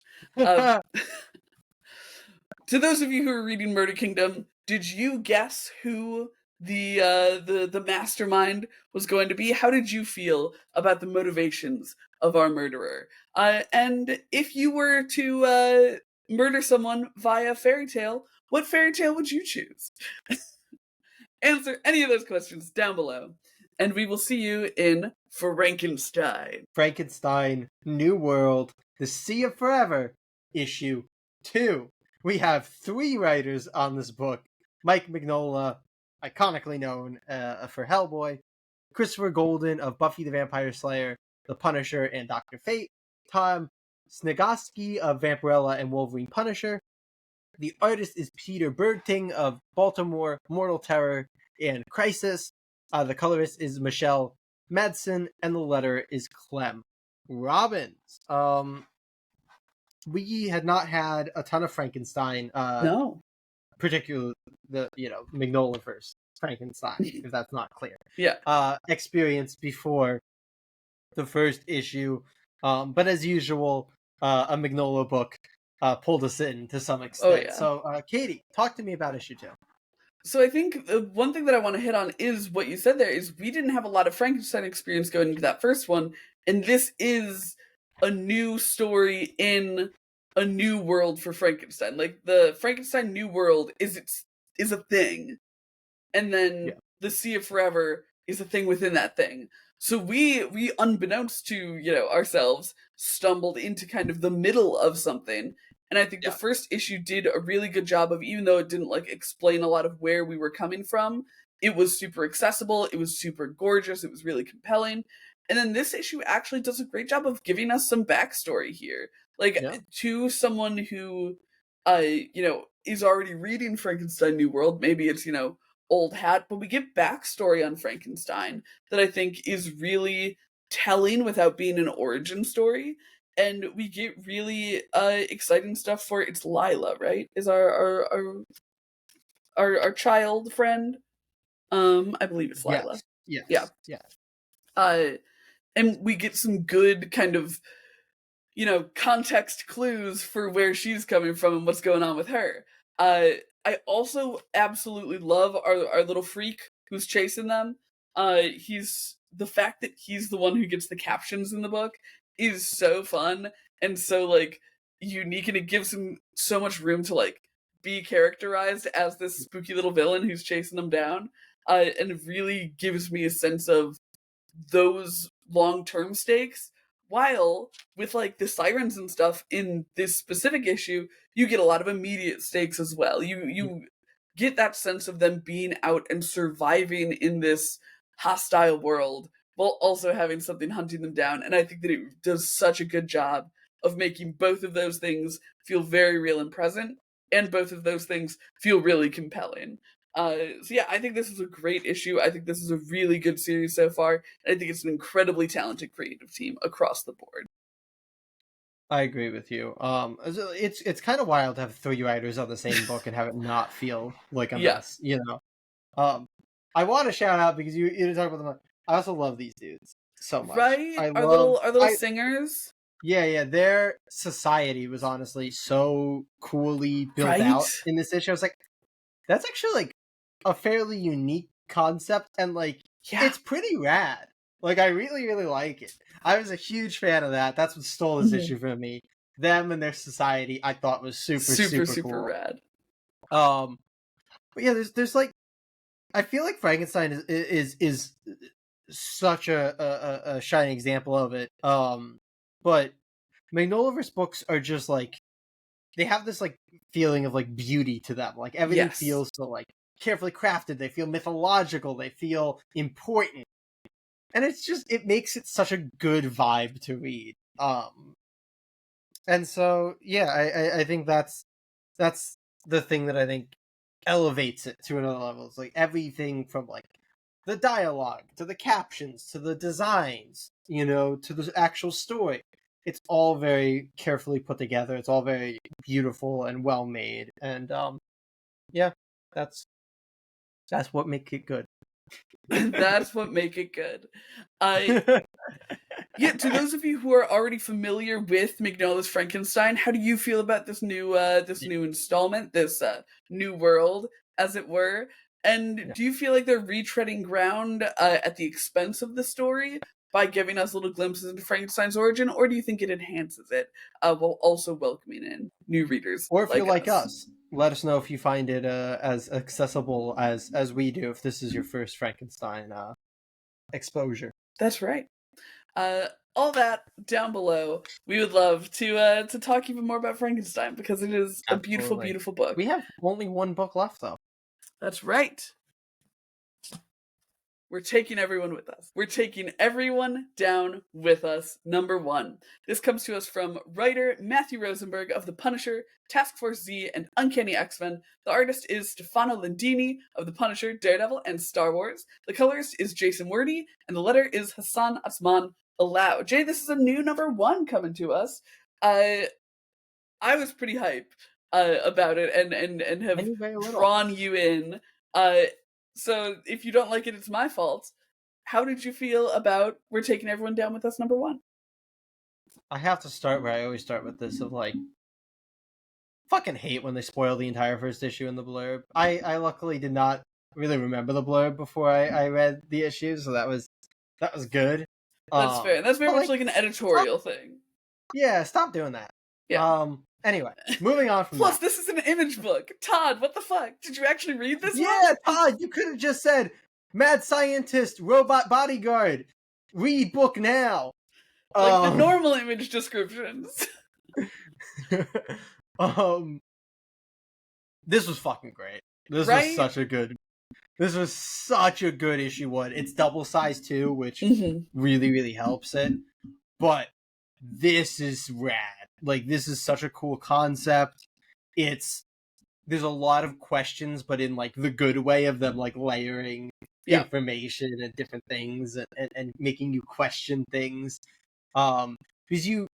To those of you who are reading Murder Kingdom, did you guess who the mastermind was going to be? How did you feel about the motivations of our murderer? And if you were to murder someone via fairy tale, what fairy tale would you choose? Answer any of those questions down below, and we will see you in Frankenstein. Frankenstein, New World, The Sea of Forever, issue 2. We have 3 writers on this book. Mike Mignola, iconically known for Hellboy, Christopher Golden of Buffy the Vampire Slayer, The Punisher, and Dr. Fate, Tom Snigoski of Vampirella and Wolverine Punisher. The artist is Peter Bergting of Baltimore, Mortal Terror, and Crisis. The colorist is Michelle Madsen, and the letterer is Clem Robbins. We had not had a ton of Frankenstein, No. particularly the Mignolaverse Frankenstein, if that's not clear. Yeah. Experience before the first issue, but as usual, a Mignola book pulled us in to some extent. Oh, yeah. So, Katie, talk to me about issue 2. So I think one thing that I want to hit on is what you said there is we didn't have a lot of Frankenstein experience going into that first one, and this is a new story in a new world for Frankenstein. Like the Frankenstein New World is a thing, and then the Sea of Forever is a thing within that thing. So we unbeknownst to ourselves stumbled into kind of the middle of something. And I think the first issue did a really good job of, even though it didn't explain a lot of where we were coming from, it was super accessible, it was super gorgeous, it was really compelling. And then this issue actually does a great job of giving us some backstory here. To someone who is already reading Frankenstein New World, maybe it's, old hat, but we get backstory on Frankenstein that I think is really telling without being an origin story. And we get really exciting stuff for it's Lila, right? Is our child friend. I believe it's Lila. Yes. And we get some good kind of context clues for where she's coming from and what's going on with her. I also absolutely love our little freak who's chasing them. He's the fact that he's the one who gets the captions in the book is so fun and so unique, and it gives him so much room to be characterized as this spooky little villain who's chasing them down. And it really gives me a sense of those long-term stakes, while with the sirens and stuff in this specific issue, you get a lot of immediate stakes as well. You get that sense of them being out and surviving in this hostile world while also having something hunting them down. And I think that it does such a good job of making both of those things feel very real and present, and both of those things feel really compelling. So yeah, I think this is a great issue. I think this is a really good series so far, and I think it's an incredibly talented creative team across the board. I agree with you. It's kind of wild to have 3 writers on the same book and have it not feel like a mess, I want to shout out, because you talk about them. I also love these dudes so much. Right? Our little singers. Yeah. Their society was honestly so coolly built out in this issue. I was like, that's actually a fairly unique concept, and it's pretty rad. I really, really like it. I was a huge fan of that. That's what stole this issue from me. Them and their society, I thought was super cool. Rad. But yeah, there's I feel like Frankenstein is such a shining example of it. But Magnolaverse books are just they have this feeling of beauty to them. Everything feels so carefully crafted. They feel mythological. They feel important. And it makes it such a good vibe to read. And so yeah, I think that's the thing that I think elevates it to another level. It's everything from the dialogue to the captions to the designs, to the actual story. It's all very carefully put together. It's all very beautiful and well made. And yeah, that's what makes it good. That's what make it good. Yeah, to those of you who are already familiar with Mignola's Frankenstein, how do you feel about this new installment, this new world, as it were? And do you feel like they're retreading ground at the expense of the story by giving us little glimpses into Frankenstein's origin, or do you think it enhances it while also welcoming in new readers? Or if you're like us, let us know if you find it as accessible as we do, if this is your first Frankenstein exposure. That's right. All that down below. We would love to talk even more about Frankenstein, because it is a beautiful, beautiful book. We have only one book left, though. That's right. we're taking everyone with us. We're taking everyone down with us, number 1. This comes to us from writer Matthew Rosenberg of The Punisher, Task Force Z, and Uncanny X-Men. The artist is Stefano Landini of The Punisher, Daredevil, and Star Wars. The colorist is Jason Wordie, and the letter is Hassan Asman Allow. Jay, this is a new number 1 coming to us. I was pretty hype about it and have drawn you in. So if you don't like it, it's my fault. How did you feel about We're Taking Everyone Down with Us number 1? I have to start where I always start with this, of like, fucking hate when they spoil the entire first issue in the blurb. I luckily did not really remember the blurb before I read the issue, so that was good. That's fair. That's very much like an editorial thing. Yeah, stop doing that. Yeah. Anyway, moving on from Plus, that. this is an image book. Todd, what the fuck? Did you actually read this one? Yeah, Todd, you could have just said, Mad Scientist, Robot Bodyguard, read book now. Like the normal image descriptions. This was fucking great. This was such a good issue 1. It's double size too, which really, really helps it. But this is rad. Like, this is such a cool concept. There's a lot of questions, but in like the good way of them like layering information and different things and making you question things. Because you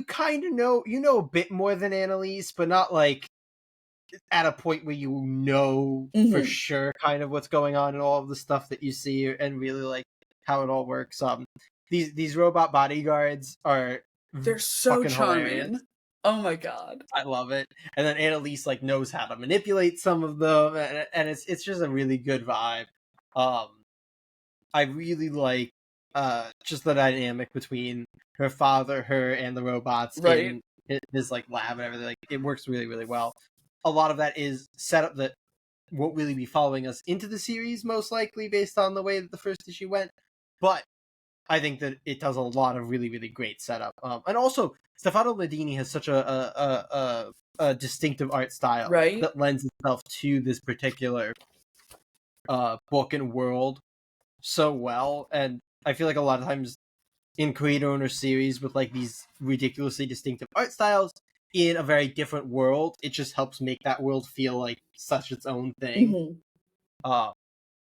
kind of know a bit more than Annalise, but not like at a point where you know for sure kind of what's going on and all of the stuff that you see and really like how it all works. These robot bodyguards they're so charming. Hilarious. Oh my god, I love it. And then Annalise like knows how to manipulate some of them, and it's just a really good vibe. I really like just the dynamic between her father, her, and the robots in his like lab and everything. Like, it works really, really well. A lot of that is set up that won't really be following us into the series, most likely, based on the way that the first issue went. But I think that it does a lot of really, really great setup. And also, Stefano Landini has such a distinctive art style that lends itself to this particular book and world so well. And I feel like a lot of times in creator-owner series with like these ridiculously distinctive art styles in a very different world, it just helps make that world feel like such its own thing.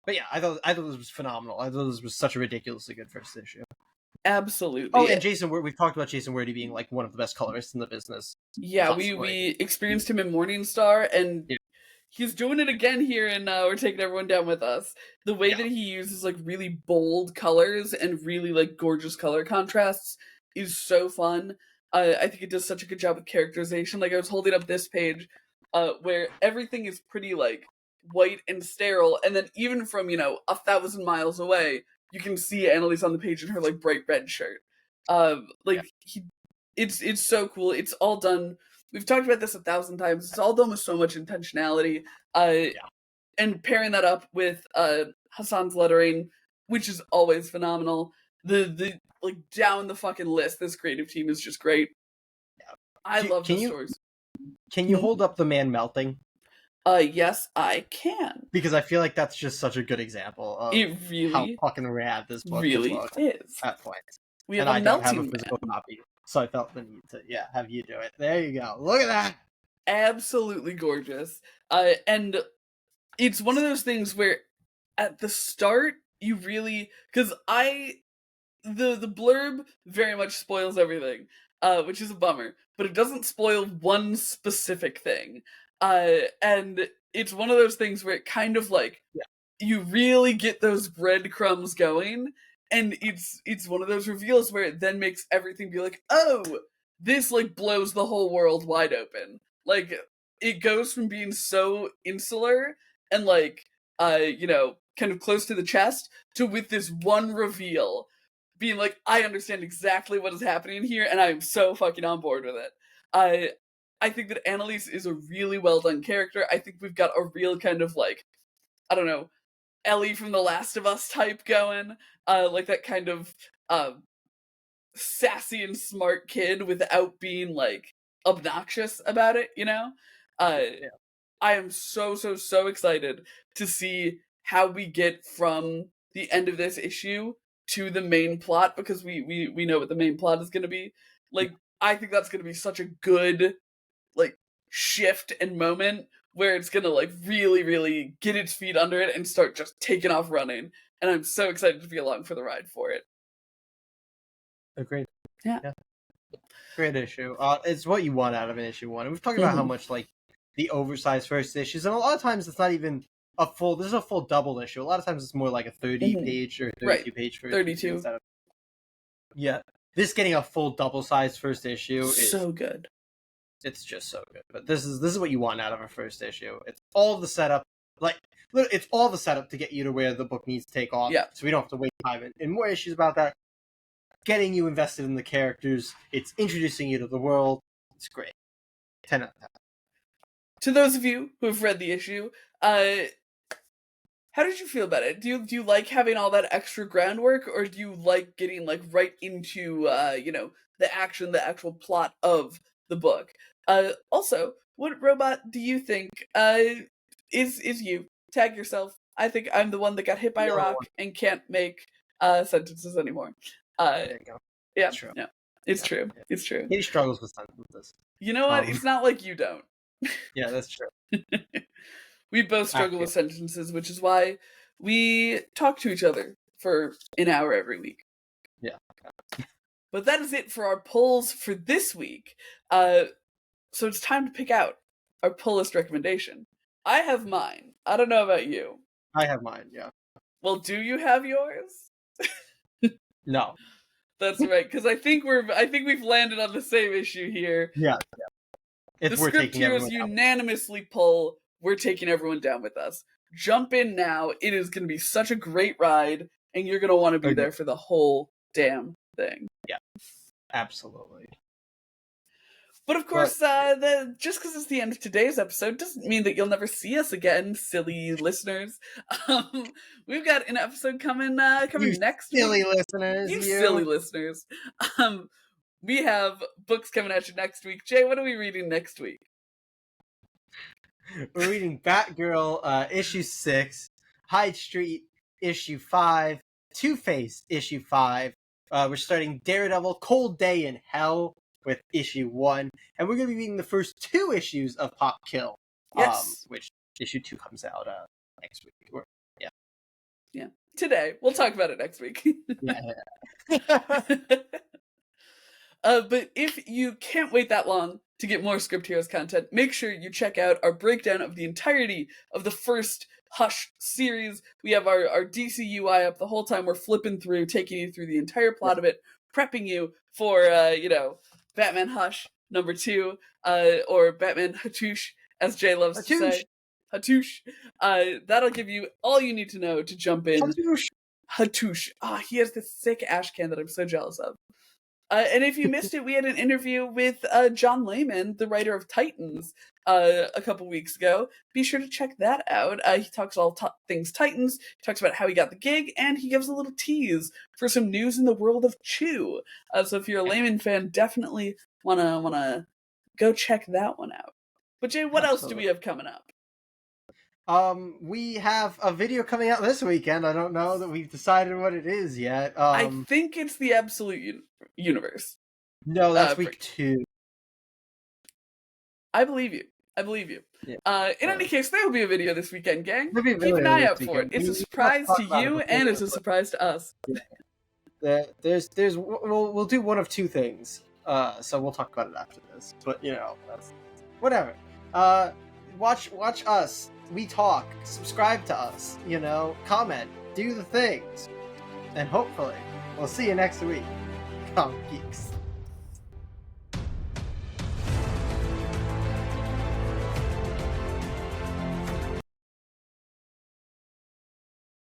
But yeah, I thought this was phenomenal. I thought this was such a ridiculously good first issue. Absolutely. Oh, and Jason, we've talked about Jason Wordie being like one of the best colorists in the business. Yeah, we experienced him in Morningstar, and he's doing it again here, and We're Taking Everyone Down with Us. The way that he uses like really bold colors and really like gorgeous color contrasts is so fun. I think it does such a good job with characterization. Like, I was holding up this page where everything is pretty like white and sterile, and then even from 1,000 miles away you can see Annalise on the page in her like bright red shirt. It's so cool. It's all done, we've talked about this 1,000 times, it's all done with so much intentionality, and pairing that up with Hassan's lettering, which is always phenomenal. The like down the fucking list, this creative team is just great. I love the stories. Can you hold up the man melting? Yes, I can. Because I feel like that's just such a good example of how fucking rad this book really is. At points. We have and I don't have a physical copy, so I felt the need to have you do it. There you go. Look at that. Absolutely gorgeous. And it's one of those things where at the start you really, because the blurb very much spoils everything, which is a bummer, but it doesn't spoil one specific thing. And it's one of those things where it kind of like you really get those breadcrumbs going, and it's one of those reveals where it then makes everything be like, oh, this like blows the whole world wide open. Like, it goes from being so insular and like kind of close to the chest to, with this one reveal, being like, I understand exactly what is happening here, and I'm so fucking on board with it. I think that Annalise is a really well done character. I think we've got a real kind of like, I don't know, Ellie from The Last of Us type going. Like that kind of sassy and smart kid without being like obnoxious about it, I am so excited to see how we get from the end of this issue to the main plot, because we know what the main plot is going to be. Like, I think that's going to be such a good, like, shift and moment where it's going to, like, really, really get its feet under it and start just taking off running. And I'm so excited to be along for the ride for it. Agreed. Yeah. Great issue. It's what you want out of an issue 1. And we've talked about how much, like, the oversized first issues, and a lot of times it's not even a full, this is a full double issue. A lot of times it's more like a 30-page or 32-page first 32. issue. Yeah. This getting a full double-sized first issue is so good. It's just so good. But this is what you want out of a first issue. It's all the setup, like, it's all the setup to get you to where the book needs to take off. Yeah. So we don't have to wait time. And more issues about that. Getting you invested in the characters. It's introducing you to the world. It's great. 10 out of 10. To those of you who have read the issue, how did you feel about it? Do you like having all that extra groundwork, or do you like getting, like, right into the action, the actual plot of the book? Also, what robot do you think is you? Tag yourself. I think I'm the one that got hit by a rock and can't make sentences anymore. There you go. Yeah, it's true. No, it's true. Yeah. It's true. He struggles with sentences. You know what? It's not like you don't. Yeah, that's true. We both struggle with sentences, which is why we talk to each other for an hour every week. Yeah. But that is it for our polls for this week. So it's time to pick out our pull list recommendation. I have mine. I don't know about you. I have mine, yeah. Well, do you have yours? No. That's right, because I think we've landed on the same issue here. Yeah. The script heroes unanimously pull. We're taking everyone down with us. Jump in now. It is going to be such a great ride, and you're going to want to be there for the whole damn thing. Yeah, absolutely. But of course, just because it's the end of today's episode doesn't mean that you'll never see us again, silly listeners. We've got an episode coming next week. Silly listeners. You silly listeners. We have books coming at you next week. Jay, what are we reading next week? We're reading Batgirl, issue 6, Hyde Street, issue 5, Two-Face, issue 5. We're starting Daredevil, Cold Day in Hell with issue 1. And we're going to be reading the first 2 issues of Pop Kill. Yes. Which issue 2 comes out next week. Yeah. Today. We'll talk about it next week. Yeah. But if you can't wait that long to get more Script Heroes content, make sure you check out our breakdown of the entirety of the first Hush series. We have our DCUI up the whole time. We're flipping through, taking you through the entire plot of it, prepping you for, Batman Hush number 2, or Batman Hatoosh, as Jay loves to say. Hatoosh. That'll give you all you need to know to jump in. Hatoosh. He has this sick ash can that I'm so jealous of. And if you missed it, we had an interview with John Layman, the writer of Titans, a couple weeks ago. Be sure to check that out. He talks all things Titans, he talks about how he got the gig, and he gives a little tease for some news in the world of Chew. So if you're a Layman fan, definitely wanna go check that one out. But Jay, what else do we have coming up? We have a video coming out this weekend. I don't know that we've decided what it is yet. I think it's the Absolute Universe. No, that's week 2. I believe you. Yeah. In any case, there will be a video this weekend, gang. Keep an eye out for it. It's a surprise to you, and it's a surprise to us. We'll do one of 2 things. So we'll talk about it after this. But that's whatever. Watch us. We talk. Subscribe to us. Comment. Do the things. And hopefully, we'll see you next week. Comic Geeks.